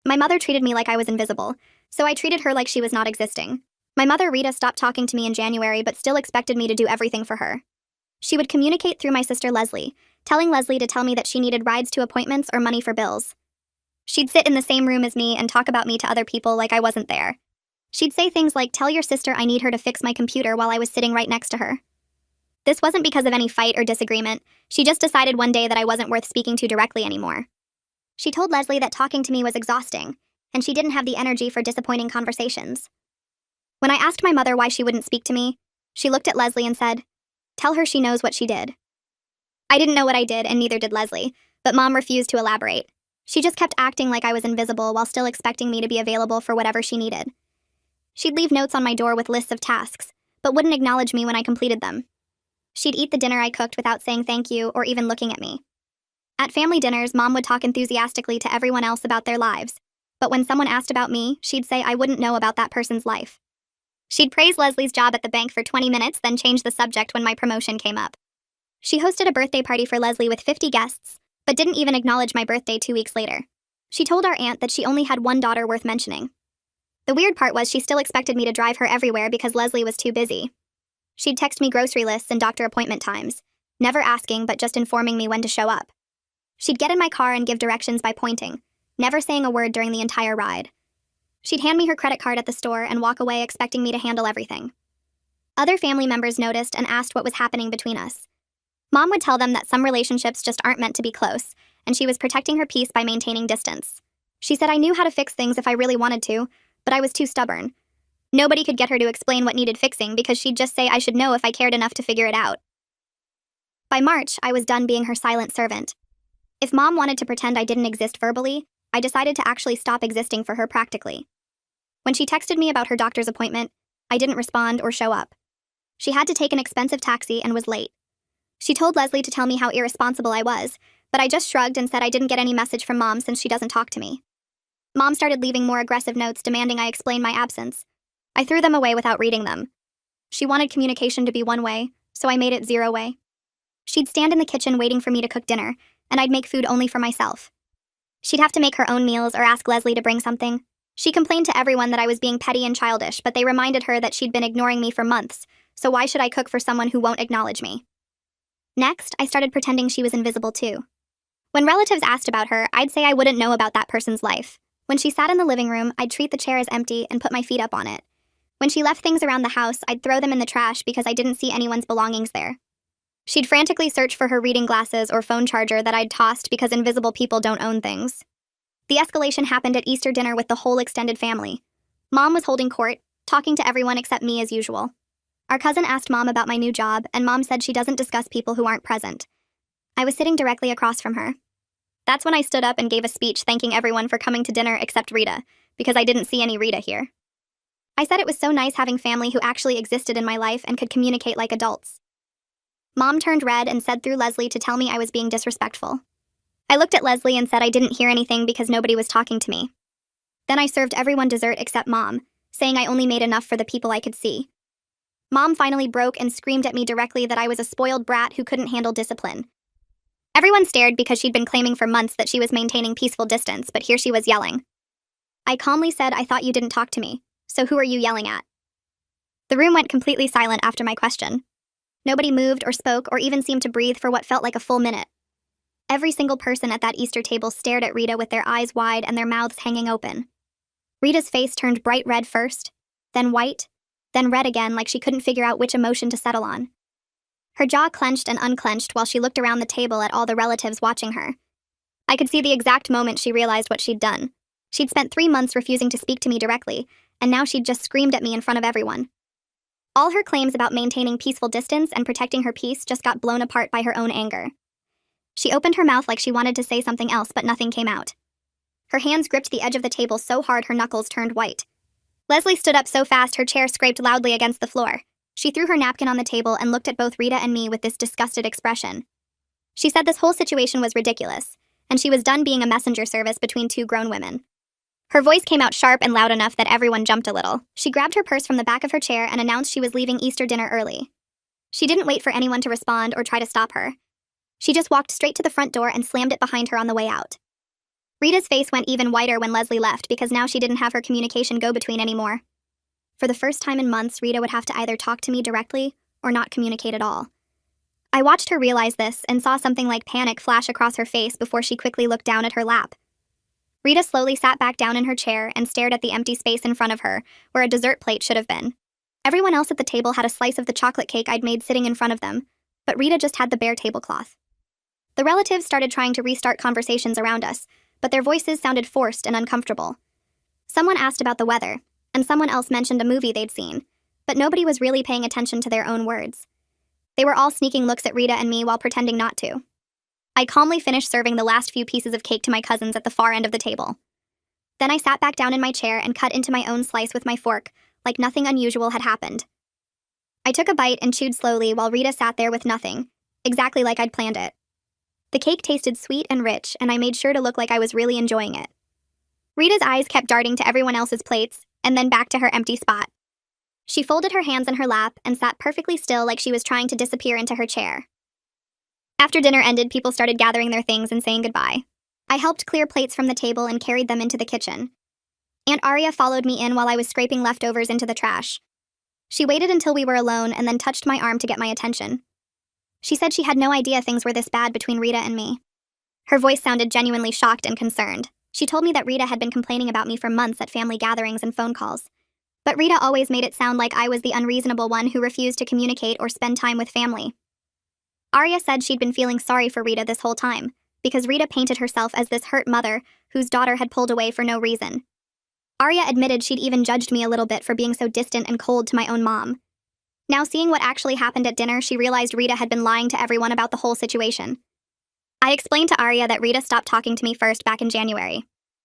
My mother treated me like I was invisible, so I treated her like she was not existing. My mother, Rita, stopped talking to me in January but still expected me to do everything for her. She would communicate through my sister Leslie, telling Leslie to tell me that she needed rides to appointments or money for bills. She'd sit in the same room as me and talk about me to other people like I wasn't there. She'd say things like, "Tell your sister I need her to fix my computer," while I was sitting right next to her. This wasn't because of any fight or disagreement. She just decided one day that I wasn't worth speaking to directly anymore. She told Leslie that talking to me was exhausting, and she didn't have the energy for disappointing conversations. When I asked my mother why she wouldn't speak to me, she looked at Leslie and said, "Tell her she knows what she did." I didn't know what I did, and neither did Leslie, but Mom refused to elaborate. She just kept acting like I was invisible while still expecting me to be available for whatever she needed. She'd leave notes on my door with lists of tasks, but wouldn't acknowledge me when I completed them. She'd eat the dinner I cooked without saying thank you or even looking at me. At family dinners, Mom would talk enthusiastically to everyone else about their lives, but when someone asked about me, she'd say I wouldn't know about that person's life. She'd praise Leslie's job at the bank for 20 minutes, then change the subject when my promotion came up. She hosted a birthday party for Leslie with 50 guests, but didn't even acknowledge my birthday 2 weeks later. She told our aunt that she only had one daughter worth mentioning. The weird part was she still expected me to drive her everywhere because Leslie was too busy. She'd text me grocery lists and doctor appointment times, never asking but just informing me when to show up. She'd get in my car and give directions by pointing, never saying a word during the entire ride. She'd hand me her credit card at the store and walk away expecting me to handle everything. Other family members noticed and asked what was happening between us. Mom would tell them that some relationships just aren't meant to be close, and she was protecting her peace by maintaining distance. She said I knew how to fix things if I really wanted to, but I was too stubborn. Nobody could get her to explain what needed fixing because she'd just say I should know if I cared enough to figure it out. By March, I was done being her silent servant. If Mom wanted to pretend I didn't exist verbally, I decided to actually stop existing for her practically. When she texted me about her doctor's appointment, I didn't respond or show up. She had to take an expensive taxi and was late. She told Leslie to tell me how irresponsible I was, but I just shrugged and said I didn't get any message from Mom since she doesn't talk to me. Mom started leaving more aggressive notes demanding I explain my absence. I threw them away without reading them. She wanted communication to be one way, so I made it 0 way. She'd stand in the kitchen waiting for me to cook dinner, and I'd make food only for myself. She'd have to make her own meals or ask Leslie to bring something. She complained to everyone that I was being petty and childish, but they reminded her that she'd been ignoring me for months, so why should I cook for someone who won't acknowledge me? Next, I started pretending she was invisible too. When relatives asked about her, I'd say I wouldn't know about that person's life. When she sat in the living room, I'd treat the chair as empty and put my feet up on it. When she left things around the house, I'd throw them in the trash because I didn't see anyone's belongings there. She'd frantically search for her reading glasses or phone charger that I'd tossed because invisible people don't own things. The escalation happened at Easter dinner with the whole extended family. Mom was holding court, talking to everyone except me as usual. Our cousin asked Mom about my new job, and Mom said she doesn't discuss people who aren't present. I was sitting directly across from her. That's when I stood up and gave a speech thanking everyone for coming to dinner except Rita, because I didn't see any Rita here. I said it was so nice having family who actually existed in my life and could communicate like adults. Mom turned red and said through Leslie to tell me I was being disrespectful. I looked at Leslie and said I didn't hear anything because nobody was talking to me. Then I served everyone dessert except Mom, saying I only made enough for the people I could see. Mom finally broke and screamed at me directly that I was a spoiled brat who couldn't handle discipline. Everyone stared because she'd been claiming for months that she was maintaining peaceful distance, but here she was yelling. I calmly said I thought you didn't talk to me, so who are you yelling at? The room went completely silent after my question. Nobody moved or spoke or even seemed to breathe for what felt like a full minute. Every single person at that Easter table stared at Rita with their eyes wide and their mouths hanging open. Rita's face turned bright red first, then white, then red again like she couldn't figure out which emotion to settle on. Her jaw clenched and unclenched while she looked around the table at all the relatives watching her. I could see the exact moment she realized what she'd done. She'd spent 3 months refusing to speak to me directly, and now she'd just screamed at me in front of everyone. All her claims about maintaining peaceful distance and protecting her peace just got blown apart by her own anger. She opened her mouth like she wanted to say something else, but nothing came out. Her hands gripped the edge of the table so hard her knuckles turned white. Leslie stood up so fast her chair scraped loudly against the floor. She threw her napkin on the table and looked at both Rita and me with this disgusted expression. She said this whole situation was ridiculous, and she was done being a messenger service between 2 grown women. Her voice came out sharp and loud enough that everyone jumped a little. She grabbed her purse from the back of her chair and announced she was leaving Easter dinner early. She didn't wait for anyone to respond or try to stop her. She just walked straight to the front door and slammed it behind her on the way out. Rita's face went even whiter when Leslie left because now she didn't have her communication go-between anymore. For the first time in months, Rita would have to either talk to me directly or not communicate at all. I watched her realize this and saw something like panic flash across her face before she quickly looked down at her lap. Rita slowly sat back down in her chair and stared at the empty space in front of her, where a dessert plate should have been. Everyone else at the table had a slice of the chocolate cake I'd made sitting in front of them, but Rita just had the bare tablecloth. The relatives started trying to restart conversations around us, but their voices sounded forced and uncomfortable. Someone asked about the weather, and someone else mentioned a movie they'd seen, but nobody was really paying attention to their own words. They were all sneaking looks at Rita and me while pretending not to. I calmly finished serving the last few pieces of cake to my cousins at the far end of the table. Then I sat back down in my chair and cut into my own slice with my fork, like nothing unusual had happened. I took a bite and chewed slowly while Rita sat there with nothing, exactly like I'd planned it. The cake tasted sweet and rich, and I made sure to look like I was really enjoying it. Rita's eyes kept darting to everyone else's plates, and then back to her empty spot. She folded her hands in her lap and sat perfectly still like she was trying to disappear into her chair. After dinner ended, people started gathering their things and saying goodbye. I helped clear plates from the table and carried them into the kitchen. Aunt Aria followed me in while I was scraping leftovers into the trash. She waited until we were alone and then touched my arm to get my attention. She said she had no idea things were this bad between Rita and me. Her voice sounded genuinely shocked and concerned. She told me that Rita had been complaining about me for months at family gatherings and phone calls. But Rita always made it sound like I was the unreasonable one who refused to communicate or spend time with family. Aria said she'd been feeling sorry for Rita this whole time, because Rita painted herself as this hurt mother whose daughter had pulled away for no reason. Aria admitted she'd even judged me a little bit for being so distant and cold to my own mom. Now seeing what actually happened at dinner, she realized Rita had been lying to everyone about the whole situation. I explained to Aria that Rita stopped talking to me first back in January.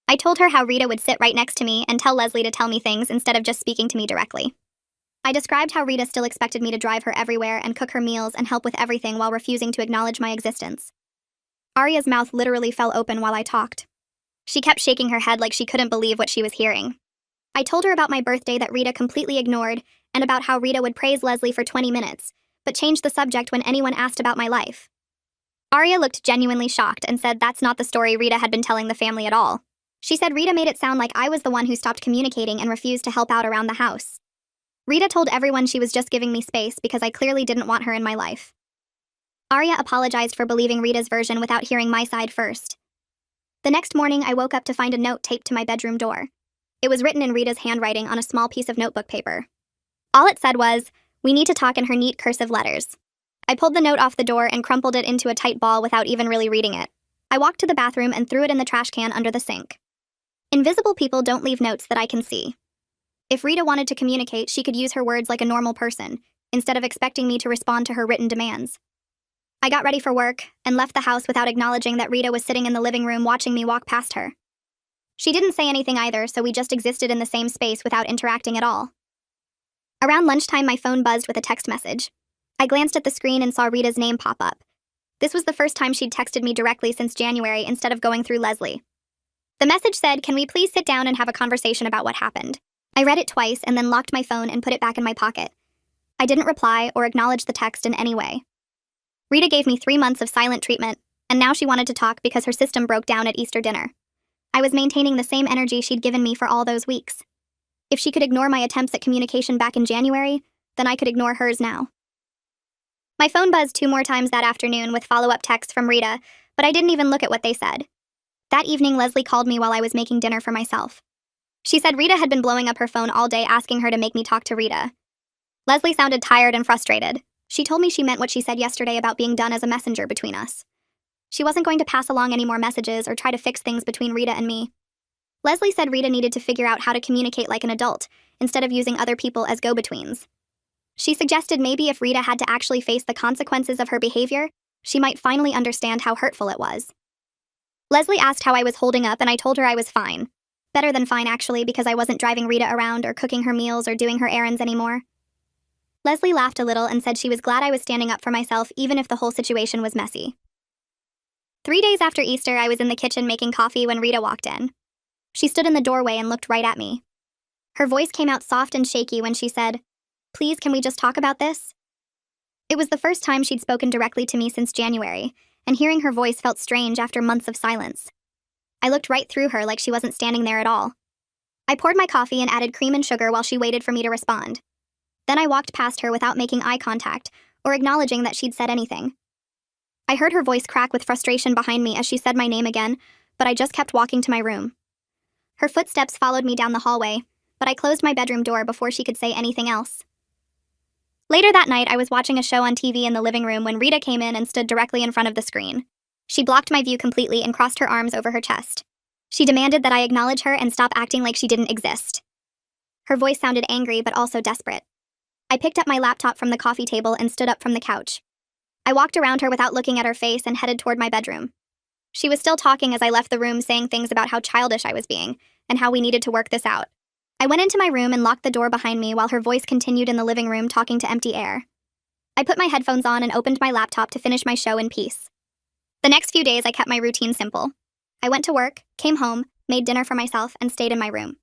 I told her how Rita would sit right next to me and tell Leslie to tell me things instead of just speaking to me directly. I described how Rita still expected me to drive her everywhere and cook her meals and help with everything while refusing to acknowledge my existence. Aria's mouth literally fell open while I talked. She kept shaking her head like she couldn't believe what she was hearing. I told her about my birthday that Rita completely ignored and about how Rita would praise Leslie for 20 minutes, but changed the subject when anyone asked about my life. Aria looked genuinely shocked and said that's not the story Rita had been telling the family at all. She said Rita made it sound like I was the one who stopped communicating and refused to help out around the house. Rita told everyone she was just giving me space because I clearly didn't want her in my life. Aria apologized for believing Rita's version without hearing my side first. The next morning, I woke up to find a note taped to my bedroom door. It was written in Rita's handwriting on a small piece of notebook paper. All it said was, "We need to talk," in her neat cursive letters. I pulled the note off the door and crumpled it into a tight ball without even really reading it. I walked to the bathroom and threw it in the trash can under the sink. Invisible people don't leave notes that I can see. If Rita wanted to communicate, she could use her words like a normal person, instead of expecting me to respond to her written demands. I got ready for work and left the house without acknowledging that Rita was sitting in the living room watching me walk past her. She didn't say anything either, so we just existed in the same space without interacting at all. Around lunchtime, my phone buzzed with a text message. I glanced at the screen and saw Rita's name pop up. This was the first time she'd texted me directly since January instead of going through Leslie. The message said, "Can we please sit down and have a conversation about what happened?" I read it twice and then locked my phone and put it back in my pocket. I didn't reply or acknowledge the text in any way. Rita gave me 3 months of silent treatment, and now she wanted to talk because her system broke down at Easter dinner. I was maintaining the same energy she'd given me for all those weeks. If she could ignore my attempts at communication back in January, then I could ignore hers now. My phone buzzed 2 more times that afternoon with follow-up texts from Rita, but I didn't even look at what they said. That evening, Leslie called me while I was making dinner for myself. She said Rita had been blowing up her phone all day asking her to make me talk to Rita. Leslie sounded tired and frustrated. She told me she meant what she said yesterday about being done as a messenger between us. She wasn't going to pass along any more messages or try to fix things between Rita and me. Leslie said Rita needed to figure out how to communicate like an adult, instead of using other people as go-betweens. She suggested maybe if Rita had to actually face the consequences of her behavior, she might finally understand how hurtful it was. Leslie asked how I was holding up, and I told her I was fine. Better than fine, actually, because I wasn't driving Rita around or cooking her meals or doing her errands anymore. Leslie laughed a little and said she was glad I was standing up for myself even if the whole situation was messy. 3 days after Easter, I was in the kitchen making coffee when Rita walked in. She stood in the doorway and looked right at me. Her voice came out soft and shaky when she said, "Please, can we just talk about this?" It was the first time she'd spoken directly to me since January, and hearing her voice felt strange after months of silence. I looked right through her like she wasn't standing there at all. I poured my coffee and added cream and sugar while she waited for me to respond. Then I walked past her without making eye contact or acknowledging that she'd said anything. I heard her voice crack with frustration behind me as she said my name again, but I just kept walking to my room. Her footsteps followed me down the hallway, but I closed my bedroom door before she could say anything else. Later that night, I was watching a show on TV in the living room when Rita came in and stood directly in front of the screen. She blocked my view completely and crossed her arms over her chest. She demanded that I acknowledge her and stop acting like she didn't exist. Her voice sounded angry but also desperate. I picked up my laptop from the coffee table and stood up from the couch. I walked around her without looking at her face and headed toward my bedroom. She was still talking as I left the room, saying things about how childish I was being and how we needed to work this out. I went into my room and locked the door behind me while her voice continued in the living room talking to empty air. I put my headphones on and opened my laptop to finish my show in peace. The next few days I kept my routine simple. I went to work, came home, made dinner for myself, and stayed in my room.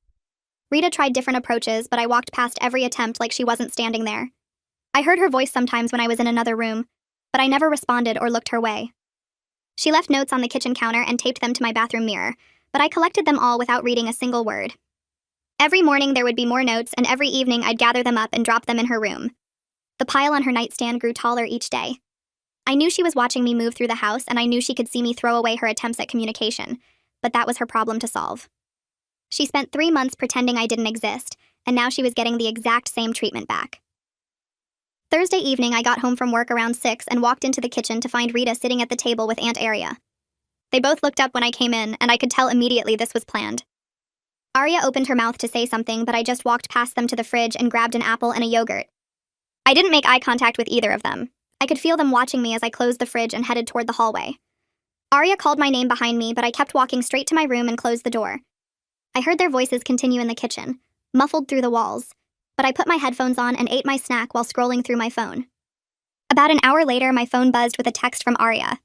Rita tried different approaches, but I walked past every attempt like she wasn't standing there. I heard her voice sometimes when I was in another room, but I never responded or looked her way. She left notes on the kitchen counter and taped them to my bathroom mirror, but I collected them all without reading a single word. Every morning there would be more notes, and every evening I'd gather them up and drop them in her room. The pile on her nightstand grew taller each day. I knew she was watching me move through the house, and I knew she could see me throw away her attempts at communication, but that was her problem to solve. She spent 3 months pretending I didn't exist, and now she was getting the exact same treatment back. Thursday evening, I got home from work around 6 and walked into the kitchen to find Rita sitting at the table with Aunt Aria. They both looked up when I came in, and I could tell immediately this was planned. Aria opened her mouth to say something, but I just walked past them to the fridge and grabbed an apple and a yogurt. I didn't make eye contact with either of them. I could feel them watching me as I closed the fridge and headed toward the hallway. Aria called my name behind me, but I kept walking straight to my room and closed the door. I heard their voices continue in the kitchen, muffled through the walls, but I put my headphones on and ate my snack while scrolling through my phone. About an hour later, my phone buzzed with a text from Aria.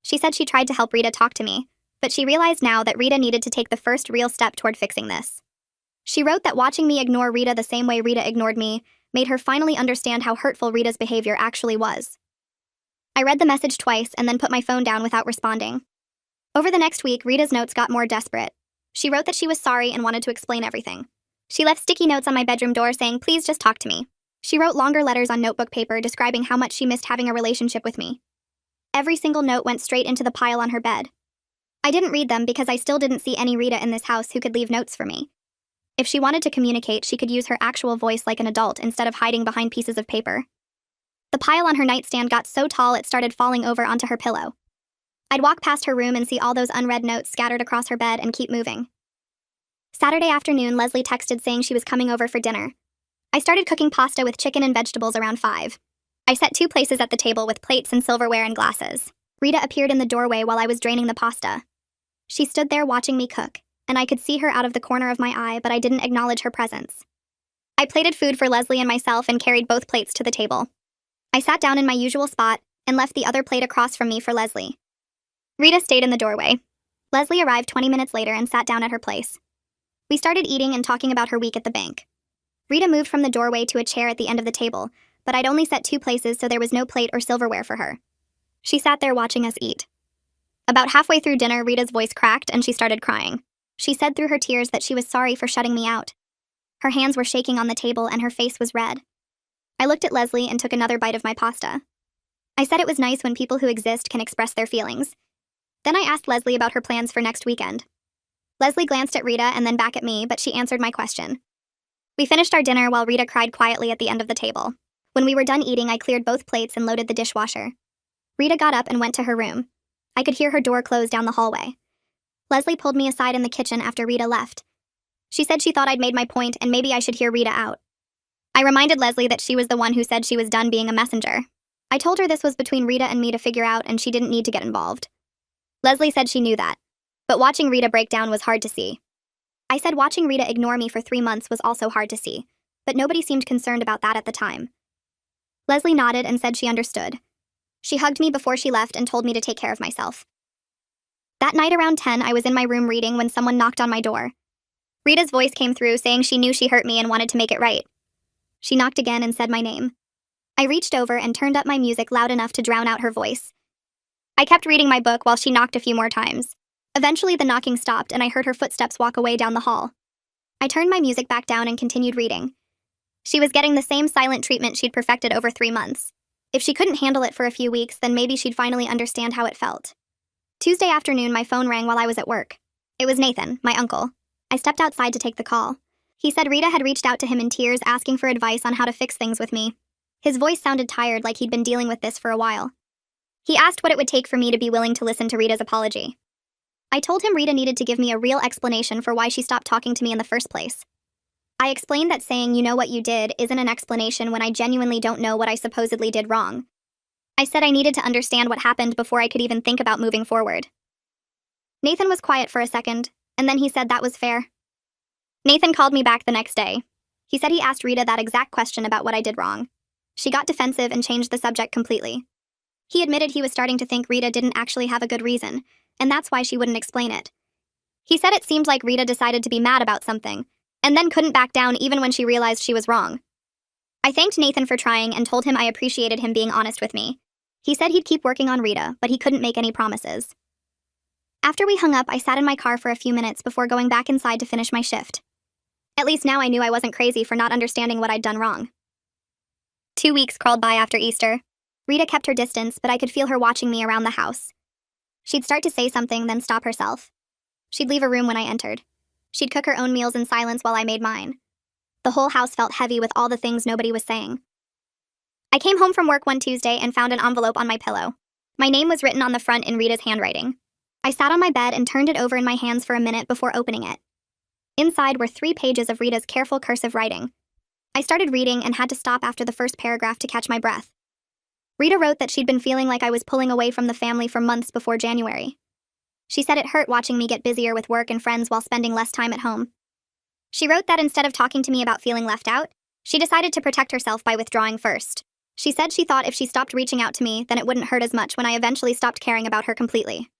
She said she tried to help Rita talk to me, but she realized now that Rita needed to take the first real step toward fixing this. She wrote that watching me ignore Rita the same way Rita ignored me made her finally understand how hurtful Rita's behavior actually was. I read the message twice and then put my phone down without responding. Over the next week, Rita's notes got more desperate. She wrote that she was sorry and wanted to explain everything. She left sticky notes on my bedroom door saying, "Please just talk to me." She wrote longer letters on notebook paper describing how much she missed having a relationship with me. Every single note went straight into the pile on her bed. I didn't read them because I still didn't see any Rita in this house who could leave notes for me. If she wanted to communicate, she could use her actual voice like an adult instead of hiding behind pieces of paper. The pile on her nightstand got so tall it started falling over onto her pillow. I'd walk past her room and see all those unread notes scattered across her bed and keep moving. Saturday afternoon, Leslie texted saying she was coming over for dinner. I started cooking pasta with chicken and vegetables around 5. I set 2 places at the table with plates and silverware and glasses. Rita appeared in the doorway while I was draining the pasta. She stood there watching me cook, and I could see her out of the corner of my eye, but I didn't acknowledge her presence. I plated food for Leslie and myself and carried both plates to the table. I sat down in my usual spot and left the other plate across from me for Leslie. Rita stayed in the doorway. Leslie arrived 20 minutes later and sat down at her place. We started eating and talking about her week at the bank. Rita moved from the doorway to a chair at the end of the table, but I'd only set 2 places, so there was no plate or silverware for her. She sat there watching us eat. About halfway through dinner, Rita's voice cracked and she started crying. She said through her tears that she was sorry for shutting me out. Her hands were shaking on the table and her face was red. I looked at Leslie and took another bite of my pasta. I said it was nice when people who exist can express their feelings. Then I asked Leslie about her plans for next weekend. Leslie glanced at Rita and then back at me, but she answered my question. We finished our dinner while Rita cried quietly at the end of the table. When we were done eating, I cleared both plates and loaded the dishwasher. Rita got up and went to her room. I could hear her door close down the hallway. Leslie pulled me aside in the kitchen after Rita left. She said she thought I'd made my point and maybe I should hear Rita out. I reminded Leslie that she was the one who said she was done being a messenger. I told her this was between Rita and me to figure out and she didn't need to get involved. Leslie said she knew that, but watching Rita break down was hard to see. I said watching Rita ignore me for 3 months was also hard to see, but nobody seemed concerned about that at the time. Leslie nodded and said she understood. She hugged me before she left and told me to take care of myself. That night around 10, I was in my room reading when someone knocked on my door. Rita's voice came through saying she knew she hurt me and wanted to make it right. She knocked again and said my name. I reached over and turned up my music loud enough to drown out her voice. I kept reading my book while she knocked a few more times. Eventually, the knocking stopped and I heard her footsteps walk away down the hall. I turned my music back down and continued reading. She was getting the same silent treatment she'd perfected over 3 months. If she couldn't handle it for a few weeks, then maybe she'd finally understand how it felt. Tuesday afternoon, my phone rang while I was at work. It was Nathan, my uncle. I stepped outside to take the call. He said Rita had reached out to him in tears asking for advice on how to fix things with me. His voice sounded tired, like he'd been dealing with this for a while. He asked what it would take for me to be willing to listen to Rita's apology. I told him Rita needed to give me a real explanation for why she stopped talking to me in the first place. I explained that saying "you know what you did" isn't an explanation when I genuinely don't know what I supposedly did wrong. I said I needed to understand what happened before I could even think about moving forward. Nathan was quiet for a second, and then he said that was fair. Nathan called me back the next day. He said he asked Rita that exact question about what I did wrong. She got defensive and changed the subject completely. He admitted he was starting to think Rita didn't actually have a good reason, and that's why she wouldn't explain it. He said it seemed like Rita decided to be mad about something, and then couldn't back down even when she realized she was wrong. I thanked Nathan for trying and told him I appreciated him being honest with me. He said he'd keep working on Rita, but he couldn't make any promises. After we hung up, I sat in my car for a few minutes before going back inside to finish my shift. At least now I knew I wasn't crazy for not understanding what I'd done wrong. 2 weeks crawled by after Easter. Rita kept her distance, but I could feel her watching me around the house. She'd start to say something, then stop herself. She'd leave a room when I entered. She'd cook her own meals in silence while I made mine. The whole house felt heavy with all the things nobody was saying. I came home from work one Tuesday and found an envelope on my pillow. My name was written on the front in Rita's handwriting. I sat on my bed and turned it over in my hands for a minute before opening it. Inside were 3 pages of Rita's careful cursive writing. I started reading and had to stop after the first paragraph to catch my breath. Rita wrote that she'd been feeling like I was pulling away from the family for months before January. She said it hurt watching me get busier with work and friends while spending less time at home. She wrote that instead of talking to me about feeling left out, she decided to protect herself by withdrawing first. She said she thought if she stopped reaching out to me, then it wouldn't hurt as much when I eventually stopped caring about her completely.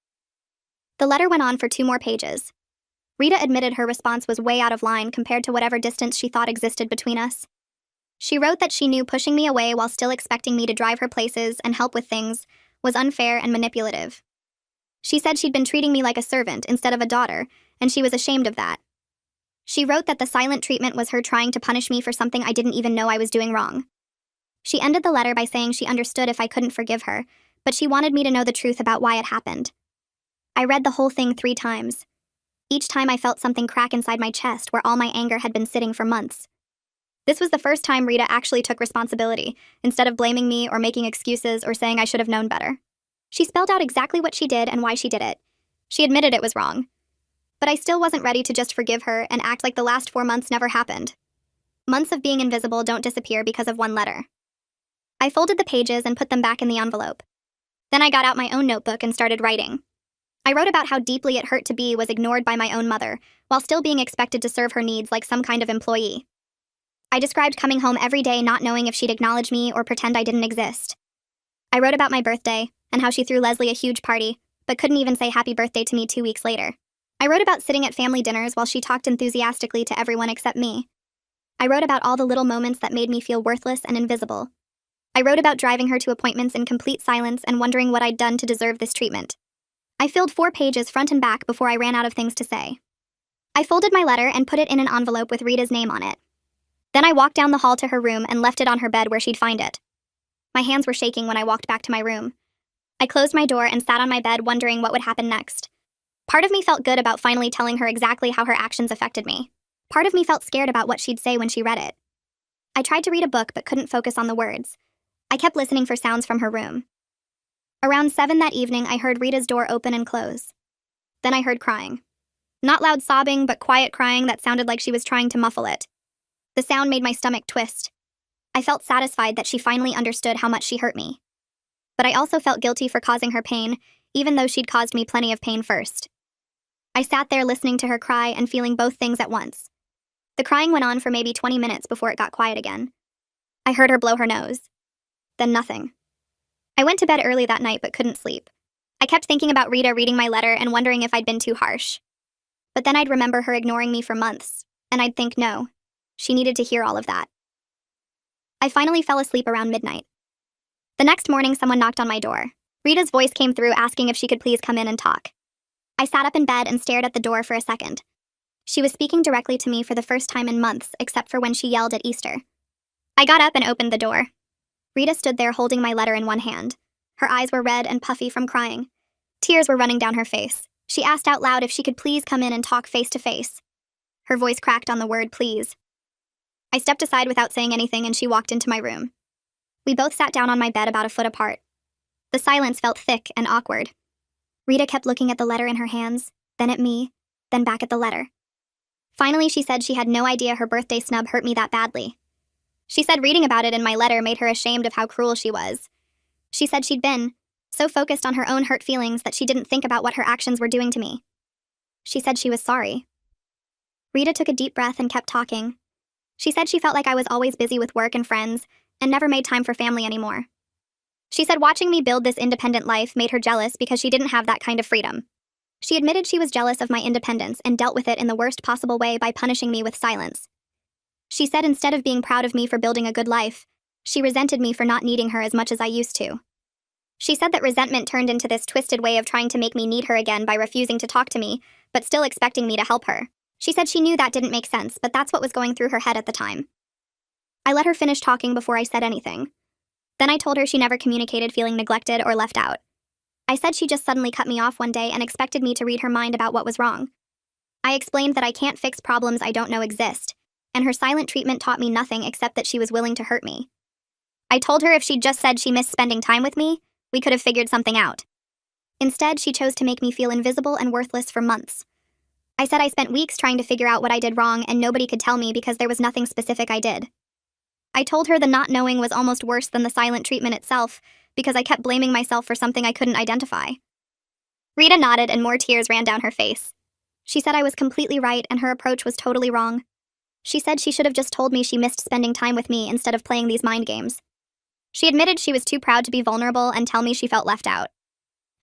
The letter went on for 2 more pages. Rita admitted her response was way out of line compared to whatever distance she thought existed between us. She wrote that she knew pushing me away while still expecting me to drive her places and help with things was unfair and manipulative. She said she'd been treating me like a servant instead of a daughter, and she was ashamed of that. She wrote that the silent treatment was her trying to punish me for something I didn't even know I was doing wrong. She ended the letter by saying she understood if I couldn't forgive her, but she wanted me to know the truth about why it happened. I read the whole thing 3 times. Each time I felt something crack inside my chest where all my anger had been sitting for months. This was the first time Rita actually took responsibility, instead of blaming me or making excuses or saying I should have known better. She spelled out exactly what she did and why she did it. She admitted it was wrong. But I still wasn't ready to just forgive her and act like the last 4 months never happened. Months of being invisible don't disappear because of one letter. I folded the pages and put them back in the envelope. Then I got out my own notebook and started writing. I wrote about how deeply it hurt to be was ignored by my own mother, while still being expected to serve her needs like some kind of employee. I described coming home every day not knowing if she'd acknowledge me or pretend I didn't exist. I wrote about my birthday, and how she threw Leslie a huge party, but couldn't even say happy birthday to me 2 weeks later. I wrote about sitting at family dinners while she talked enthusiastically to everyone except me. I wrote about all the little moments that made me feel worthless and invisible. I wrote about driving her to appointments in complete silence and wondering what I'd done to deserve this treatment. I filled 4 pages front and back before I ran out of things to say. I folded my letter and put it in an envelope with Rita's name on it. Then I walked down the hall to her room and left it on her bed where she'd find it. My hands were shaking when I walked back to my room. I closed my door and sat on my bed wondering what would happen next. Part of me felt good about finally telling her exactly how her actions affected me. Part of me felt scared about what she'd say when she read it. I tried to read a book but couldn't focus on the words. I kept listening for sounds from her room. Around 7 that evening, I heard Rita's door open and close. Then I heard crying. Not loud sobbing, but quiet crying that sounded like she was trying to muffle it. The sound made my stomach twist. I felt satisfied that she finally understood how much she hurt me. But I also felt guilty for causing her pain, even though she'd caused me plenty of pain first. I sat there listening to her cry and feeling both things at once. The crying went on for maybe 20 minutes before it got quiet again. I heard her blow her nose. Then nothing. I went to bed early that night but couldn't sleep. I kept thinking about Rita reading my letter and wondering if I'd been too harsh. But then I'd remember her ignoring me for months, and I'd think no, she needed to hear all of that. I finally fell asleep around midnight. The next morning, someone knocked on my door. Rita's voice came through asking if she could please come in and talk. I sat up in bed and stared at the door for a second. She was speaking directly to me for the first time in months, except for when she yelled at Easter. I got up and opened the door. Rita stood there holding my letter in one hand. Her eyes were red and puffy from crying. Tears were running down her face. She asked out loud if she could please come in and talk face to face. Her voice cracked on the word please. I stepped aside without saying anything and she walked into my room. We both sat down on my bed about a foot apart. The silence felt thick and awkward. Rita kept looking at the letter in her hands, then at me, then back at the letter. Finally, she said she had no idea her birthday snub hurt me that badly. She said reading about it in my letter made her ashamed of how cruel she was. She said she'd been so focused on her own hurt feelings that she didn't think about what her actions were doing to me. She said she was sorry. Rita took a deep breath and kept talking. She said she felt like I was always busy with work and friends and never made time for family anymore. She said watching me build this independent life made her jealous because she didn't have that kind of freedom. She admitted she was jealous of my independence and dealt with it in the worst possible way by punishing me with silence. She said instead of being proud of me for building a good life, she resented me for not needing her as much as I used to. She said that resentment turned into this twisted way of trying to make me need her again by refusing to talk to me, but still expecting me to help her. She said she knew that didn't make sense, but that's what was going through her head at the time. I let her finish talking before I said anything. Then I told her she never communicated feeling neglected or left out. I said she just suddenly cut me off one day and expected me to read her mind about what was wrong. I explained that I can't fix problems I don't know exist, and her silent treatment taught me nothing except that she was willing to hurt me. I told her if she'd just said she missed spending time with me, we could have figured something out. Instead, she chose to make me feel invisible and worthless for months. I said I spent weeks trying to figure out what I did wrong and nobody could tell me because there was nothing specific I did. I told her the not knowing was almost worse than the silent treatment itself because I kept blaming myself for something I couldn't identify. Rita nodded and more tears ran down her face. She said I was completely right and her approach was totally wrong. She said she should have just told me she missed spending time with me instead of playing these mind games. She admitted she was too proud to be vulnerable and tell me she felt left out.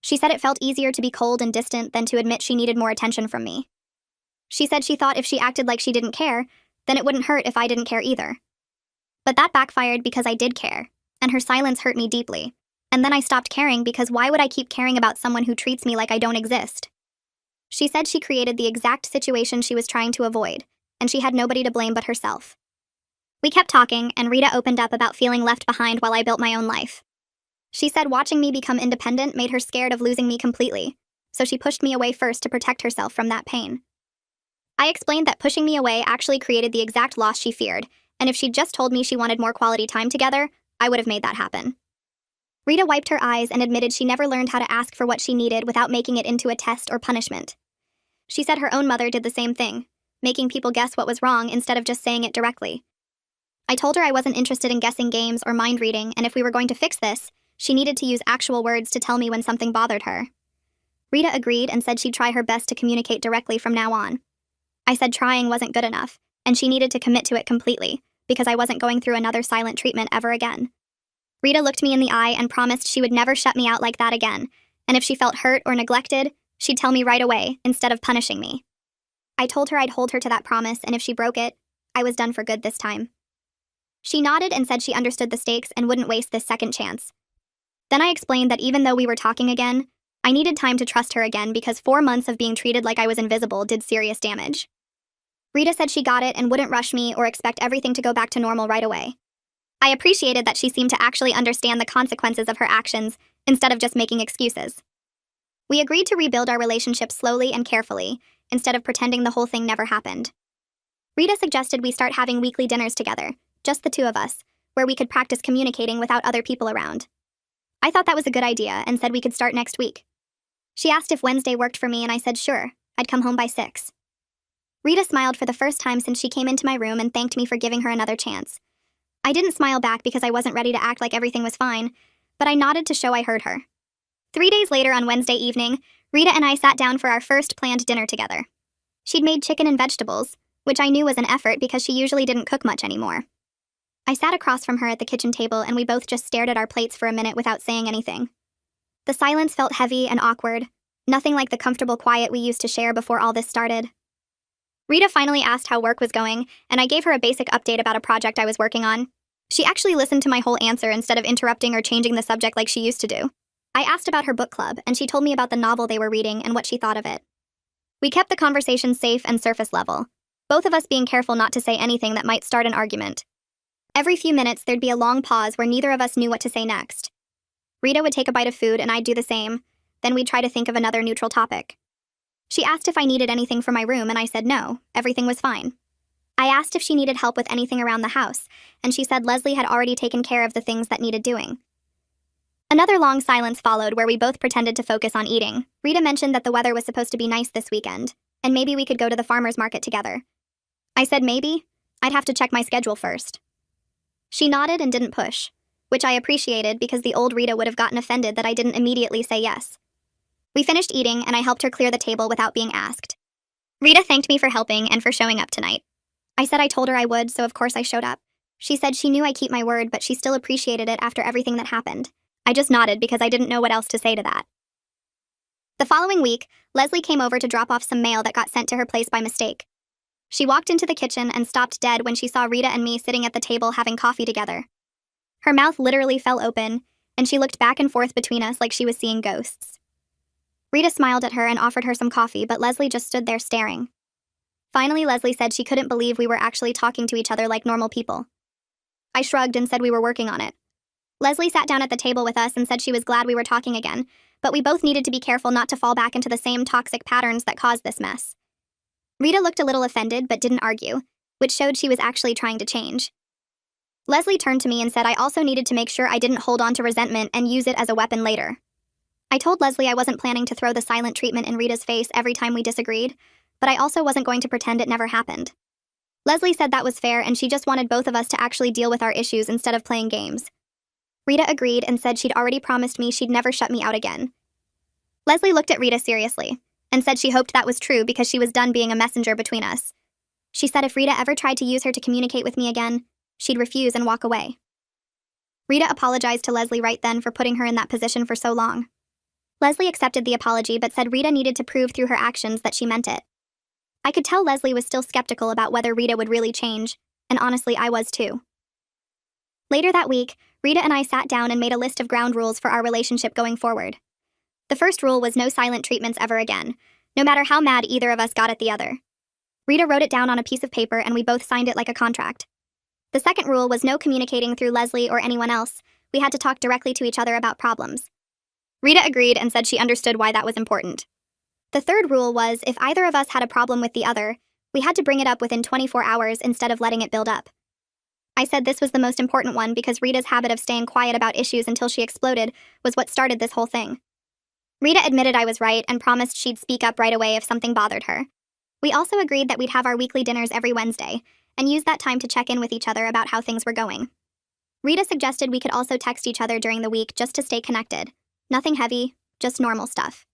She said it felt easier to be cold and distant than to admit she needed more attention from me. She said she thought if she acted like she didn't care, then it wouldn't hurt if I didn't care either. But that backfired because I did care, and her silence hurt me deeply. And then I stopped caring because why would I keep caring about someone who treats me like I don't exist? She said she created the exact situation she was trying to avoid, and she had nobody to blame but herself. We kept talking, and Rita opened up about feeling left behind while I built my own life. She said watching me become independent made her scared of losing me completely, so she pushed me away first to protect herself from that pain. I explained that pushing me away actually created the exact loss she feared, and if she'd just told me she wanted more quality time together, I would have made that happen. Rita wiped her eyes and admitted she never learned how to ask for what she needed without making it into a test or punishment. She said her own mother did the same thing, making people guess what was wrong instead of just saying it directly. I told her I wasn't interested in guessing games or mind reading, and if we were going to fix this, she needed to use actual words to tell me when something bothered her. Rita agreed and said she'd try her best to communicate directly from now on. I said trying wasn't good enough, and she needed to commit to it completely, because I wasn't going through another silent treatment ever again. Rita looked me in the eye and promised she would never shut me out like that again, and if she felt hurt or neglected, she'd tell me right away, instead of punishing me. I told her I'd hold her to that promise, and if she broke it, I was done for good this time. She nodded and said she understood the stakes and wouldn't waste this second chance. Then I explained that even though we were talking again, I needed time to trust her again because 4 months of being treated like I was invisible did serious damage. Rita said she got it and wouldn't rush me or expect everything to go back to normal right away. I appreciated that she seemed to actually understand the consequences of her actions instead of just making excuses. We agreed to rebuild our relationship slowly and carefully, instead of pretending the whole thing never happened. Rita suggested we start having weekly dinners together, just the two of us, where we could practice communicating without other people around. I thought that was a good idea and said we could start next week. She asked if Wednesday worked for me and I said sure, I'd come home by 6. Rita smiled for the first time since she came into my room and thanked me for giving her another chance. I didn't smile back because I wasn't ready to act like everything was fine, but I nodded to show I heard her. 3 days later on Wednesday evening, Rita and I sat down for our first planned dinner together. She'd made chicken and vegetables, which I knew was an effort because she usually didn't cook much anymore. I sat across from her at the kitchen table and we both just stared at our plates for a minute without saying anything. The silence felt heavy and awkward, nothing like the comfortable quiet we used to share before all this started. Rita finally asked how work was going, and I gave her a basic update about a project I was working on. She actually listened to my whole answer instead of interrupting or changing the subject like she used to do. I asked about her book club, and she told me about the novel they were reading and what she thought of it. We kept the conversation safe and surface level, both of us being careful not to say anything that might start an argument. Every few minutes, there'd be a long pause where neither of us knew what to say next. Rita would take a bite of food, and I'd do the same. Then we'd try to think of another neutral topic. She asked if I needed anything for my room, and I said no, everything was fine. I asked if she needed help with anything around the house, and she said Leslie had already taken care of the things that needed doing. Another long silence followed where we both pretended to focus on eating. Rita mentioned that the weather was supposed to be nice this weekend, and maybe we could go to the farmer's market together. I said maybe. I'd have to check my schedule first. She nodded and didn't push, which I appreciated because the old Rita would have gotten offended that I didn't immediately say yes. We finished eating, and I helped her clear the table without being asked. Rita thanked me for helping and for showing up tonight. I said I told her I would, so of course I showed up. She said she knew I keep my word, but she still appreciated it after everything that happened. I just nodded because I didn't know what else to say to that. The following week, Leslie came over to drop off some mail that got sent to her place by mistake. She walked into the kitchen and stopped dead when she saw Rita and me sitting at the table having coffee together. Her mouth literally fell open, and she looked back and forth between us like she was seeing ghosts. Rita smiled at her and offered her some coffee, but Leslie just stood there staring. Finally, Leslie said she couldn't believe we were actually talking to each other like normal people. I shrugged and said we were working on it. Leslie sat down at the table with us and said she was glad we were talking again, but we both needed to be careful not to fall back into the same toxic patterns that caused this mess. Rita looked a little offended but didn't argue, which showed she was actually trying to change. Leslie turned to me and said I also needed to make sure I didn't hold on to resentment and use it as a weapon later. I told Leslie I wasn't planning to throw the silent treatment in Rita's face every time we disagreed, but I also wasn't going to pretend it never happened. Leslie said that was fair and she just wanted both of us to actually deal with our issues instead of playing games. Rita agreed and said she'd already promised me she'd never shut me out again. Leslie looked at Rita seriously and said she hoped that was true because she was done being a messenger between us. She said if Rita ever tried to use her to communicate with me again, she'd refuse and walk away. Rita apologized to Leslie right then for putting her in that position for so long. Leslie accepted the apology but said Rita needed to prove through her actions that she meant it. I could tell Leslie was still skeptical about whether Rita would really change, and honestly, I was too. Later that week, Rita and I sat down and made a list of ground rules for our relationship going forward. The first rule was no silent treatments ever again, no matter how mad either of us got at the other. Rita wrote it down on a piece of paper and we both signed it like a contract. The second rule was no communicating through Leslie or anyone else. We had to talk directly to each other about problems. Rita agreed and said she understood why that was important. The third rule was if either of us had a problem with the other, we had to bring it up within 24 hours instead of letting it build up. I said this was the most important one because Rita's habit of staying quiet about issues until she exploded was what started this whole thing. Rita admitted I was right and promised she'd speak up right away if something bothered her. We also agreed that we'd have our weekly dinners every Wednesday and use that time to check in with each other about how things were going. Rita suggested we could also text each other during the week just to stay connected. Nothing heavy, just normal stuff.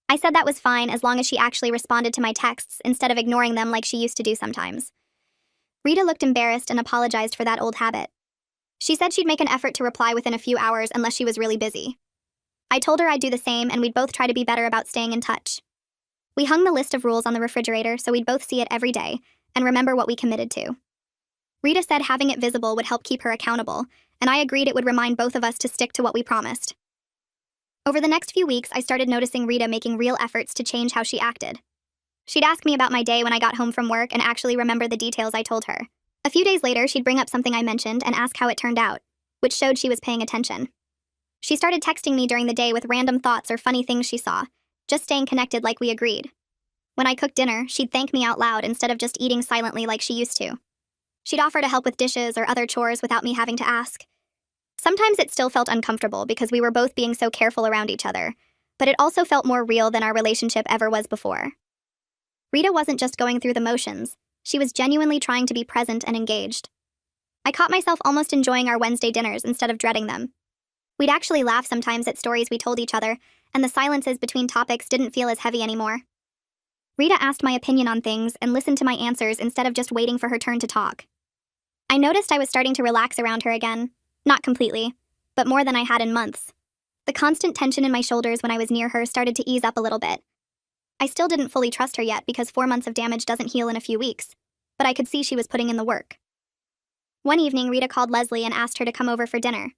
I said that was fine as long as she actually responded to my texts instead of ignoring them like she used to do sometimes. Rita looked embarrassed and apologized for that old habit. She said she'd make an effort to reply within a few hours unless she was really busy. I told her I'd do the same and we'd both try to be better about staying in touch. We hung the list of rules on the refrigerator so we'd both see it every day and remember what we committed to. Rita said having it visible would help keep her accountable, and I agreed it would remind both of us to stick to what we promised. Over the next few weeks, I started noticing Rita making real efforts to change how she acted. She'd ask me about my day when I got home from work and actually remember the details I told her. A few days later, she'd bring up something I mentioned and ask how it turned out, which showed she was paying attention. She started texting me during the day with random thoughts or funny things she saw, just staying connected like we agreed. When I cooked dinner, she'd thank me out loud instead of just eating silently like she used to. She'd offer to help with dishes or other chores without me having to ask. Sometimes it still felt uncomfortable because we were both being so careful around each other, but it also felt more real than our relationship ever was before. Rita wasn't just going through the motions, she was genuinely trying to be present and engaged. I caught myself almost enjoying our Wednesday dinners instead of dreading them. We'd actually laugh sometimes at stories we told each other, and the silences between topics didn't feel as heavy anymore. Rita asked my opinion on things and listened to my answers instead of just waiting for her turn to talk. I noticed I was starting to relax around her again. Not completely, but more than I had in months. The constant tension in my shoulders when I was near her started to ease up a little bit. I still didn't fully trust her yet because 4 months of damage doesn't heal in a few weeks, but I could see she was putting in the work. One evening, Rita called Leslie and asked her to come over for dinner.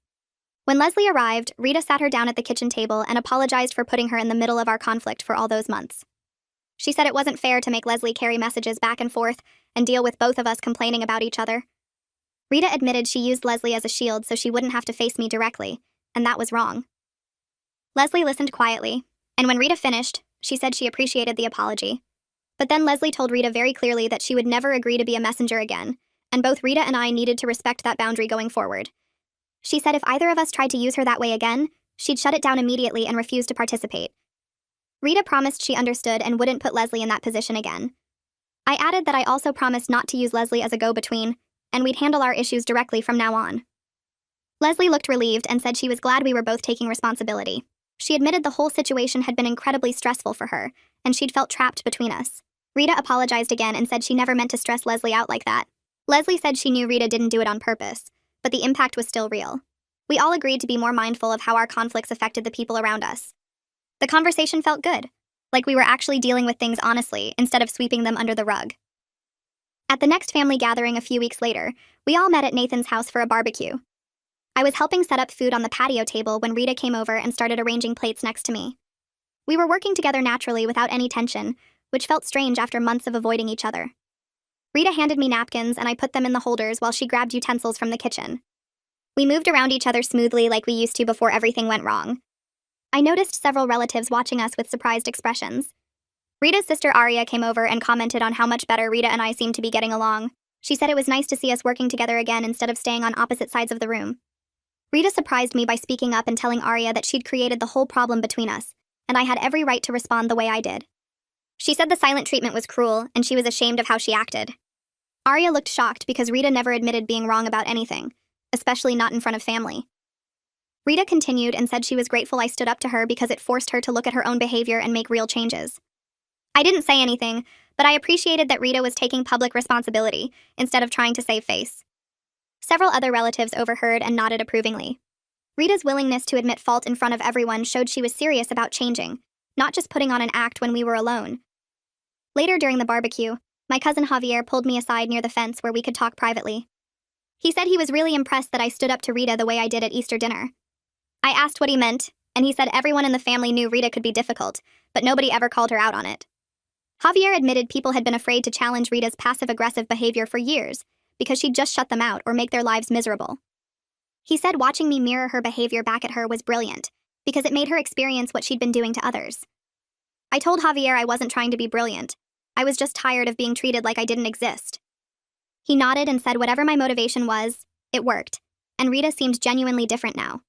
When Leslie arrived, Rita sat her down at the kitchen table and apologized for putting her in the middle of our conflict for all those months. She said it wasn't fair to make Leslie carry messages back and forth and deal with both of us complaining about each other. Rita admitted she used Leslie as a shield so she wouldn't have to face me directly, and that was wrong. Leslie listened quietly, and when Rita finished, she said she appreciated the apology. But then Leslie told Rita very clearly that she would never agree to be a messenger again, and both Rita and I needed to respect that boundary going forward. She said if either of us tried to use her that way again, she'd shut it down immediately and refuse to participate. Rita promised she understood and wouldn't put Leslie in that position again. I added that I also promised not to use Leslie as a go-between, and we'd handle our issues directly from now on. Leslie looked relieved and said she was glad we were both taking responsibility. She admitted the whole situation had been incredibly stressful for her, and she'd felt trapped between us. Rita apologized again and said she never meant to stress Leslie out like that. Leslie said she knew Rita didn't do it on purpose, but the impact was still real. We all agreed to be more mindful of how our conflicts affected the people around us. The conversation felt good, like we were actually dealing with things honestly instead of sweeping them under the rug. At the next family gathering a few weeks later, we all met at Nathan's house for a barbecue. I was helping set up food on the patio table when Rita came over and started arranging plates next to me. We were working together naturally without any tension, which felt strange after months of avoiding each other. Rita handed me napkins and I put them in the holders while she grabbed utensils from the kitchen. We moved around each other smoothly like we used to before everything went wrong. I noticed several relatives watching us with surprised expressions. Rita's sister Aria came over and commented on how much better Rita and I seemed to be getting along. She said it was nice to see us working together again instead of staying on opposite sides of the room. Rita surprised me by speaking up and telling Aria that she'd created the whole problem between us, and I had every right to respond the way I did. She said the silent treatment was cruel, and she was ashamed of how she acted. Aria looked shocked because Rita never admitted being wrong about anything, especially not in front of family. Rita continued and said she was grateful I stood up to her because it forced her to look at her own behavior and make real changes. I didn't say anything, but I appreciated that Rita was taking public responsibility instead of trying to save face. Several other relatives overheard and nodded approvingly. Rita's willingness to admit fault in front of everyone showed she was serious about changing, not just putting on an act when we were alone. Later during the barbecue, my cousin Javier pulled me aside near the fence where we could talk privately. He said he was really impressed that I stood up to Rita the way I did at Easter dinner. I asked what he meant, and he said everyone in the family knew Rita could be difficult, but nobody ever called her out on it. Javier admitted people had been afraid to challenge Rita's passive-aggressive behavior for years because she'd just shut them out or make their lives miserable. He said watching me mirror her behavior back at her was brilliant because it made her experience what she'd been doing to others. I told Javier I wasn't trying to be brilliant. I was just tired of being treated like I didn't exist. He nodded and said whatever my motivation was, it worked, and Rita seemed genuinely different now.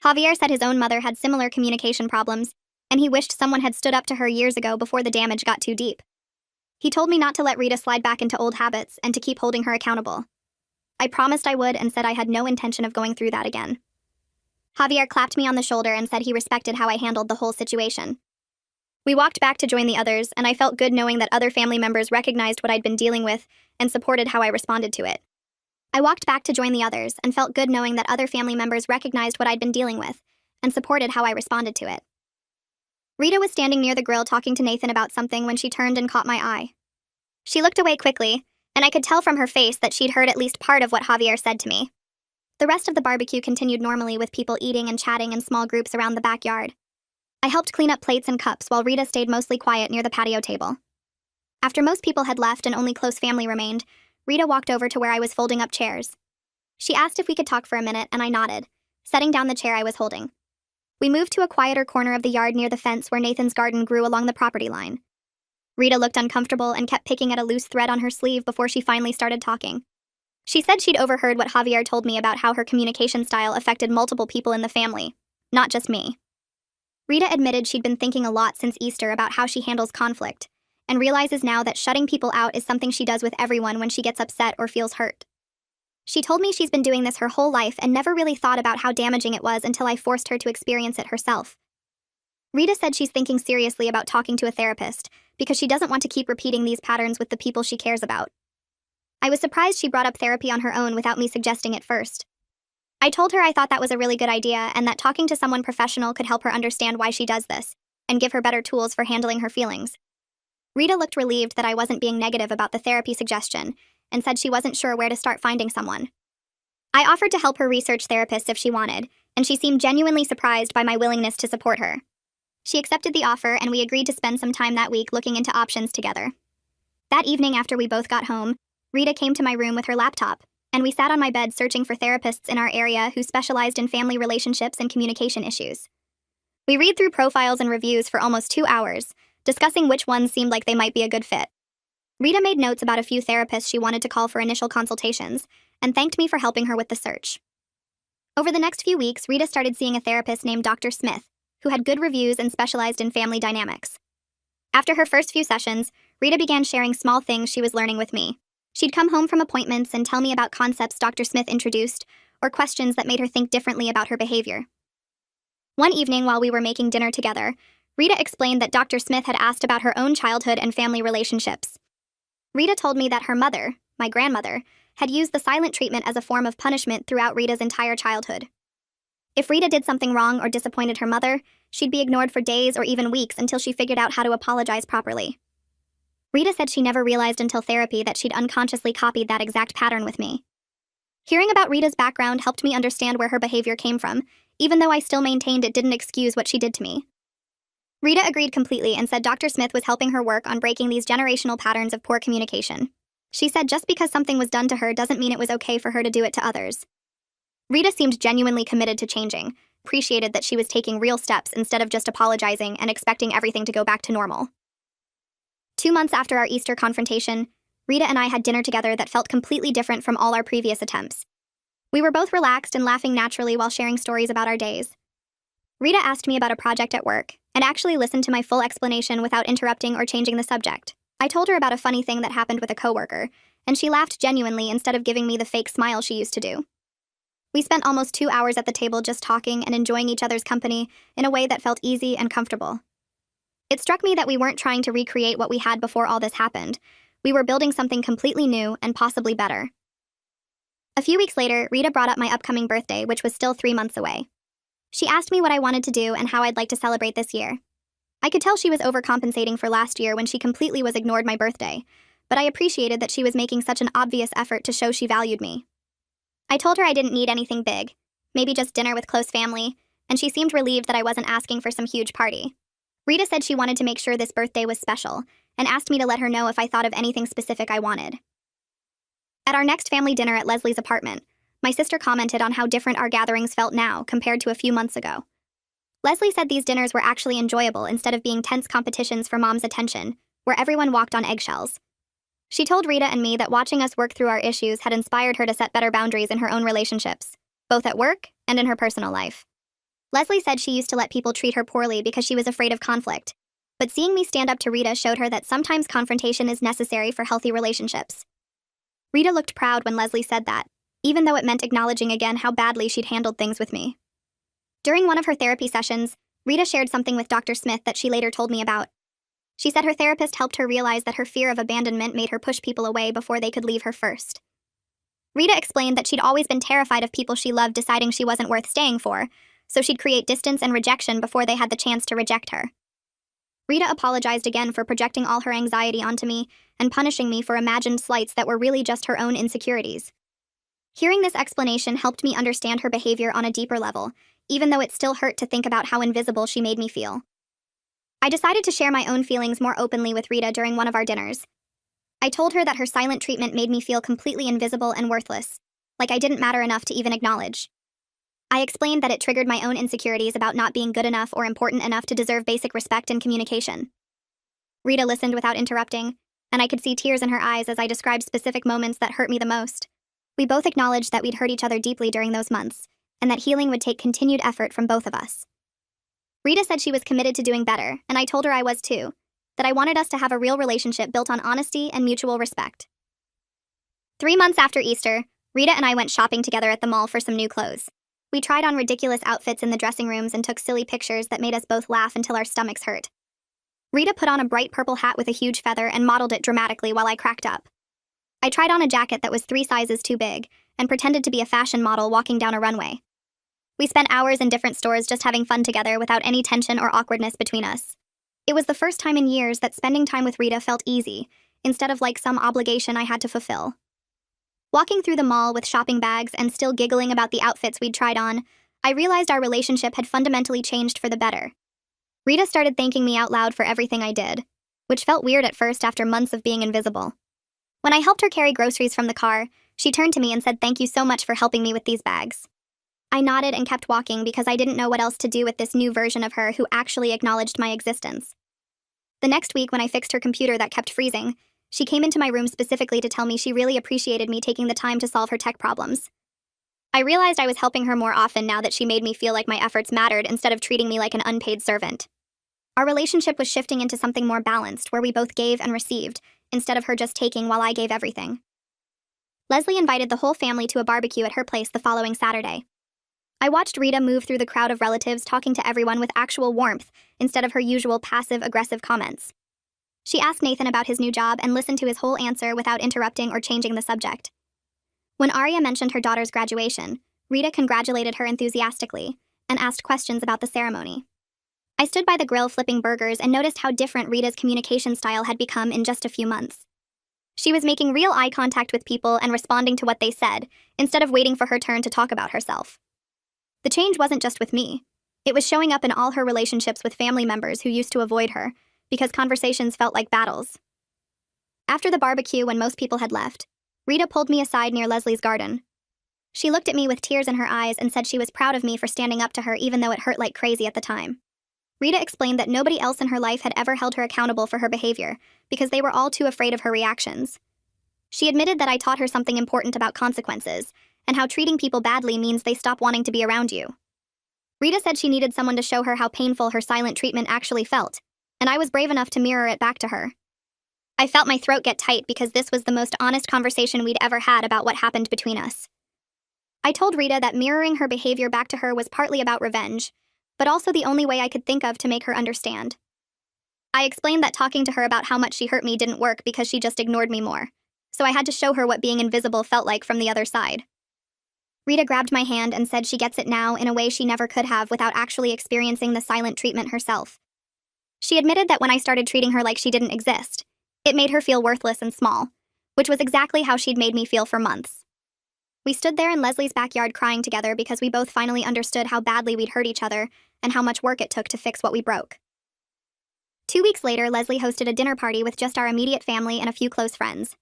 Javier said his own mother had similar communication problems, and he wished someone had stood up to her years ago before the damage got too deep. He told me not to let Rita slide back into old habits and to keep holding her accountable. I promised I would and said I had no intention of going through that again. Javier clapped me on the shoulder and said he respected how I handled the whole situation. We walked back to join the others, and I felt good knowing that other family members recognized what I'd been dealing with and supported how I responded to it. I walked back to join the others and felt good knowing that other family members recognized what I'd been dealing with and supported how I responded to it. Rita was standing near the grill talking to Nathan about something when she turned and caught my eye. She looked away quickly, and I could tell from her face that she'd heard at least part of what Javier said to me. The rest of the barbecue continued normally with people eating and chatting in small groups around the backyard. I helped clean up plates and cups while Rita stayed mostly quiet near the patio table. After most people had left and only close family remained, Rita walked over to where I was folding up chairs. She asked if we could talk for a minute, and I nodded, setting down the chair I was holding. We moved to a quieter corner of the yard near the fence where Nathan's garden grew along the property line. Rita looked uncomfortable and kept picking at a loose thread on her sleeve before she finally started talking. She said she'd overheard what Javier told me about how her communication style affected multiple people in the family, not just me. Rita admitted she'd been thinking a lot since Easter about how she handles conflict, and realizes now that shutting people out is something she does with everyone when she gets upset or feels hurt. She told me she's been doing this her whole life and never really thought about how damaging it was until I forced her to experience it herself. Rita said she's thinking seriously about talking to a therapist because she doesn't want to keep repeating these patterns with the people she cares about. I was surprised she brought up therapy on her own without me suggesting it first. I told her I thought that was a really good idea and that talking to someone professional could help her understand why she does this and give her better tools for handling her feelings. Rita looked relieved that I wasn't being negative about the therapy suggestion and said she wasn't sure where to start finding someone. I offered to help her research therapists if she wanted, and she seemed genuinely surprised by my willingness to support her. She accepted the offer, and we agreed to spend some time that week looking into options together. That evening, after we both got home, Rita came to my room with her laptop, and we sat on my bed searching for therapists in our area who specialized in family relationships and communication issues. We read through profiles and reviews for almost 2 hours, discussing which ones seemed like they might be a good fit. Rita made notes about a few therapists she wanted to call for initial consultations, and thanked me for helping her with the search. Over the next few weeks, Rita started seeing a therapist named Dr. Smith, who had good reviews and specialized in family dynamics. After her first few sessions, Rita began sharing small things she was learning with me. She'd come home from appointments and tell me about concepts Dr. Smith introduced, or questions that made her think differently about her behavior. One evening while we were making dinner together, Rita explained that Dr. Smith had asked about her own childhood and family relationships. Rita told me that her mother, my grandmother, had used the silent treatment as a form of punishment throughout Rita's entire childhood. If Rita did something wrong or disappointed her mother, she'd be ignored for days or even weeks until she figured out how to apologize properly. Rita said she never realized until therapy that she'd unconsciously copied that exact pattern with me. Hearing about Rita's background helped me understand where her behavior came from, even though I still maintained it didn't excuse what she did to me. Rita agreed completely and said Dr. Smith was helping her work on breaking these generational patterns of poor communication. She said just because something was done to her doesn't mean it was okay for her to do it to others. Rita seemed genuinely committed to changing, appreciated that she was taking real steps instead of just apologizing and expecting everything to go back to normal. 2 months after our Easter confrontation, Rita and I had dinner together that felt completely different from all our previous attempts. We were both relaxed and laughing naturally while sharing stories about our days. Rita asked me about a project at work, and actually listened to my full explanation without interrupting or changing the subject. I told her about a funny thing that happened with a coworker, and she laughed genuinely instead of giving me the fake smile she used to do. We spent almost 2 hours at the table just talking and enjoying each other's company in a way that felt easy and comfortable. It struck me that we weren't trying to recreate what we had before all this happened. We were building something completely new and possibly better. A few weeks later, Rita brought up my upcoming birthday, which was still 3 months away. She asked me what I wanted to do and how I'd like to celebrate this year. I could tell she was overcompensating for last year when she completely was ignored my birthday, but I appreciated that she was making such an obvious effort to show she valued me. I told her I didn't need anything big, maybe just dinner with close family, and she seemed relieved that I wasn't asking for some huge party. Rita said she wanted to make sure this birthday was special, and asked me to let her know if I thought of anything specific I wanted. At our next family dinner at Leslie's apartment, my sister commented on how different our gatherings felt now compared to a few months ago. Leslie said these dinners were actually enjoyable instead of being tense competitions for Mom's attention, where everyone walked on eggshells. She told Rita and me that watching us work through our issues had inspired her to set better boundaries in her own relationships, both at work and in her personal life. Leslie said she used to let people treat her poorly because she was afraid of conflict, but seeing me stand up to Rita showed her that sometimes confrontation is necessary for healthy relationships. Rita looked proud when Leslie said that, even though it meant acknowledging again how badly she'd handled things with me. During one of her therapy sessions, Rita shared something with Dr. Smith that she later told me about. She said her therapist helped her realize that her fear of abandonment made her push people away before they could leave her first. Rita explained that she'd always been terrified of people she loved deciding she wasn't worth staying for, so she'd create distance and rejection before they had the chance to reject her. Rita apologized again for projecting all her anxiety onto me and punishing me for imagined slights that were really just her own insecurities. Hearing this explanation helped me understand her behavior on a deeper level, even though it still hurt to think about how invisible she made me feel. I decided to share my own feelings more openly with Rita during one of our dinners. I told her that her silent treatment made me feel completely invisible and worthless, like I didn't matter enough to even acknowledge. I explained that it triggered my own insecurities about not being good enough or important enough to deserve basic respect and communication. Rita listened without interrupting, and I could see tears in her eyes as I described specific moments that hurt me the most. We both acknowledged that we'd hurt each other deeply during those months, and that healing would take continued effort from both of us. Rita said she was committed to doing better, and I told her I was too, that I wanted us to have a real relationship built on honesty and mutual respect. 3 months after Easter, Rita and I went shopping together at the mall for some new clothes. We tried on ridiculous outfits in the dressing rooms and took silly pictures that made us both laugh until our stomachs hurt. Rita put on a bright purple hat with a huge feather and modeled it dramatically while I cracked up. I tried on a jacket that was 3 sizes too big and pretended to be a fashion model walking down a runway. We spent hours in different stores just having fun together without any tension or awkwardness between us. It was the first time in years that spending time with Rita felt easy, instead of like some obligation I had to fulfill. Walking through the mall with shopping bags and still giggling about the outfits we'd tried on, I realized our relationship had fundamentally changed for the better. Rita started thanking me out loud for everything I did, which felt weird at first after months of being invisible. When I helped her carry groceries from the car, she turned to me and said, "Thank you so much for helping me with these bags." I nodded and kept walking because I didn't know what else to do with this new version of her who actually acknowledged my existence. The next week, when I fixed her computer that kept freezing, she came into my room specifically to tell me she really appreciated me taking the time to solve her tech problems. I realized I was helping her more often now that she made me feel like my efforts mattered instead of treating me like an unpaid servant. Our relationship was shifting into something more balanced, where we both gave and received, instead of her just taking while I gave everything. Leslie invited the whole family to a barbecue at her place the following Saturday. I watched Rita move through the crowd of relatives, talking to everyone with actual warmth instead of her usual passive-aggressive comments. She asked Nathan about his new job and listened to his whole answer without interrupting or changing the subject. When Arya mentioned her daughter's graduation, Rita congratulated her enthusiastically and asked questions about the ceremony. I stood by the grill flipping burgers and noticed how different Rita's communication style had become in just a few months. She was making real eye contact with people and responding to what they said, instead of waiting for her turn to talk about herself. The change wasn't just with me. It was showing up in all her relationships with family members who used to avoid her, because conversations felt like battles. After the barbecue, when most people had left, Rita pulled me aside near Leslie's garden. She looked at me with tears in her eyes and said she was proud of me for standing up to her even though it hurt like crazy at the time. Rita explained that nobody else in her life had ever held her accountable for her behavior, because they were all too afraid of her reactions. She admitted that I taught her something important about consequences, and how treating people badly means they stop wanting to be around you. Rita said she needed someone to show her how painful her silent treatment actually felt, and I was brave enough to mirror it back to her. I felt my throat get tight because this was the most honest conversation we'd ever had about what happened between us. I told Rita that mirroring her behavior back to her was partly about revenge, but also the only way I could think of to make her understand. I explained that talking to her about how much she hurt me didn't work because she just ignored me more, so I had to show her what being invisible felt like from the other side. Rita grabbed my hand and said she gets it now in a way she never could have without actually experiencing the silent treatment herself. She admitted that when I started treating her like she didn't exist, it made her feel worthless and small, which was exactly how she'd made me feel for months. We stood there in Leslie's backyard crying together because we both finally understood how badly we'd hurt each other and how much work it took to fix what we broke. 2 weeks later, Leslie hosted a dinner party with just our immediate family and a few close friends.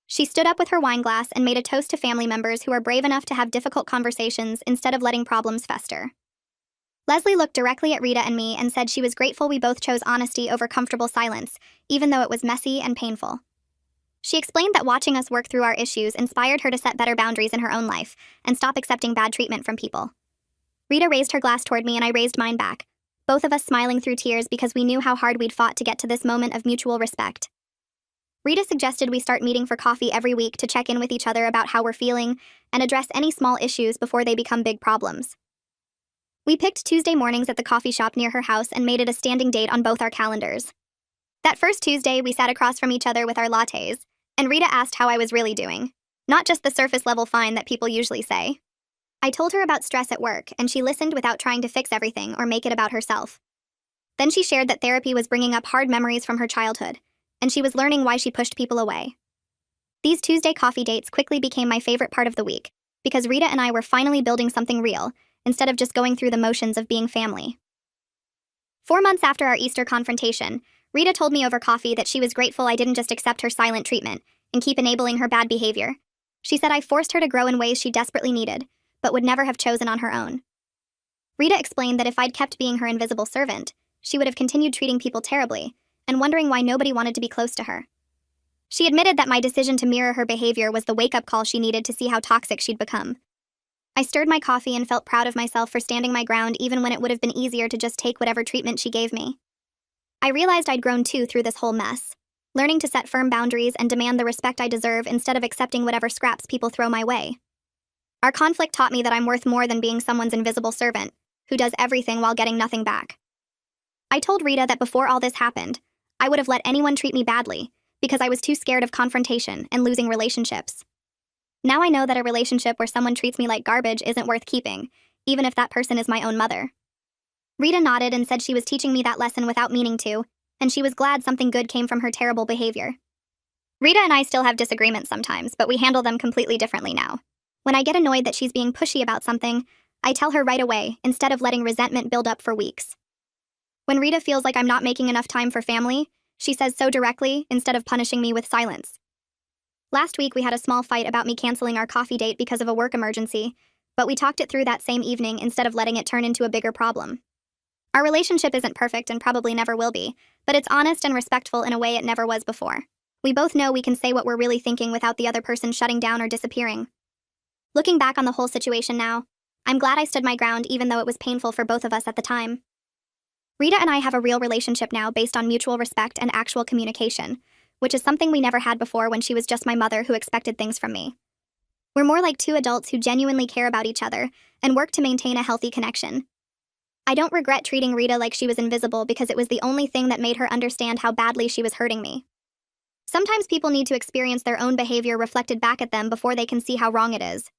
She stood up with her wine glass and made a toast to family members who are brave enough to have difficult conversations instead of letting problems fester. Leslie looked directly at Rita and me and said she was grateful we both chose honesty over comfortable silence, even though it was messy and painful. She explained that watching us work through our issues inspired her to set better boundaries in her own life and stop accepting bad treatment from people. Rita raised her glass toward me and I raised mine back, both of us smiling through tears because we knew how hard we'd fought to get to this moment of mutual respect. Rita suggested we start meeting for coffee every week to check in with each other about how we're feeling and address any small issues before they become big problems. We picked Tuesday mornings at the coffee shop near her house and made it a standing date on both our calendars. That first Tuesday, we sat across from each other with our lattes, and Rita asked how I was really doing, not just the surface-level fine that people usually say. I told her about stress at work, and she listened without trying to fix everything or make it about herself. Then she shared that therapy was bringing up hard memories from her childhood, and she was learning why she pushed people away. These Tuesday coffee dates quickly became my favorite part of the week, because Rita and I were finally building something real, instead of just going through the motions of being family. 4 months after our Easter confrontation, Rita told me over coffee that she was grateful I didn't just accept her silent treatment and keep enabling her bad behavior. She said I forced her to grow in ways she desperately needed, but would never have chosen on her own. Rita explained that if I'd kept being her invisible servant, she would have continued treating people terribly, and wondering why nobody wanted to be close to her. She admitted that my decision to mirror her behavior was the wake-up call she needed to see how toxic she'd become. I stirred my coffee and felt proud of myself for standing my ground even when it would have been easier to just take whatever treatment she gave me. I realized I'd grown too through this whole mess, learning to set firm boundaries and demand the respect I deserve instead of accepting whatever scraps people throw my way. Our conflict taught me that I'm worth more than being someone's invisible servant, who does everything while getting nothing back. I told Rita that before all this happened, I would have let anyone treat me badly, because I was too scared of confrontation and losing relationships. Now I know that a relationship where someone treats me like garbage isn't worth keeping, even if that person is my own mother. Rita nodded and said she was teaching me that lesson without meaning to, and she was glad something good came from her terrible behavior. Rita and I still have disagreements sometimes, but we handle them completely differently now. When I get annoyed that she's being pushy about something, I tell her right away, instead of letting resentment build up for weeks. When Rita feels like I'm not making enough time for family, she says so directly instead of punishing me with silence. Last week we had a small fight about me canceling our coffee date because of a work emergency, but we talked it through that same evening instead of letting it turn into a bigger problem. Our relationship isn't perfect and probably never will be, but it's honest and respectful in a way it never was before. We both know we can say what we're really thinking without the other person shutting down or disappearing. Looking back on the whole situation now, I'm glad I stood my ground even though it was painful for both of us at the time. Rita and I have a real relationship now based on mutual respect and actual communication, which is something we never had before when she was just my mother who expected things from me. We're more like two adults who genuinely care about each other and work to maintain a healthy connection. I don't regret treating Rita like she was invisible because it was the only thing that made her understand how badly she was hurting me. Sometimes people need to experience their own behavior reflected back at them before they can see how wrong it is.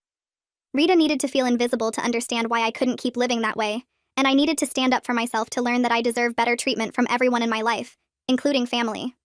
Rita needed to feel invisible to understand why I couldn't keep living that way, and I needed to stand up for myself to learn that I deserve better treatment from everyone in my life, including family.